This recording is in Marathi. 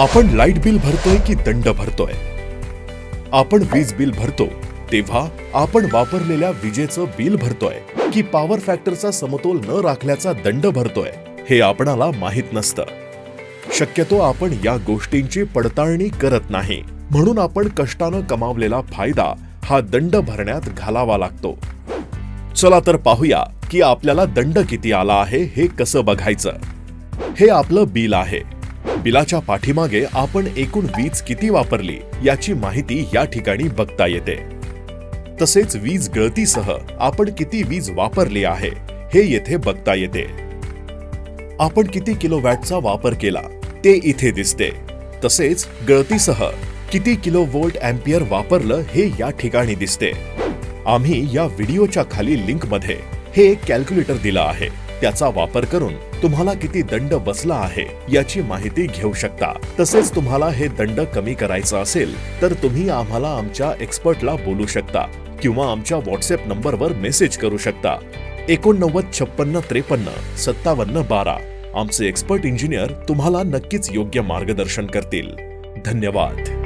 आपण लाईट बिल भरतोय की दंड भरतोय? आपण वीज बिल भरतो तेव्हा आपण वापरलेल्या विजेचं बिल भरतोय की पॉवर फॅक्टरचा समतोल न राखल्याचा दंड भरतोय हे आपणाला माहित नसतं. शक्यतो आपण या गोष्टींची पडताळणी करत नाही, म्हणून आपण कष्टानं कमावलेला फायदा हा दंड भरण्यात घालावा लागतो. चला तर पाहूया की आपल्याला दंड किती आला आहे हे कसं बघायचं. हे आपलं बिल आहे. बिलाच्या पाठीमागे आपण एकूण वीज किती वापरली याची माहिती या ठिकाणी बघता येते. तसेच वीज गळतीसह आपण किती वीज वापरली आहे हे येथे बघता येते. आपण किती किलोवॅटचा वापर केला ते इथे दिसते. तसेच गळतीसह किती किलोव्होल्ट अँपिअर वापरलं हे या ठिकाणी दिसते. आम्ही या व्हिडिओच्या खाली लिंकमध्ये हे एक कॅल्क्युलेटर दिलं आहे. त्याचा वापर करून तुम्हाला किती दंड बसला आहे याची माहिती घेऊ शकता. तसेच तुम्हाला हे दंड कमी करायचा असेल तर तुम्ही आम्हाला आमच्या एक्सपर्टला बोलू शकता किंवा आमच्या व्हॉट्सअप नंबरवर मेसेज करू शकता. 89 56 53 57 12. आमचे एक्सपर्ट इंजिनियर तुम्हाला नक्कीच योग्य मार्गदर्शन करतील. धन्यवाद.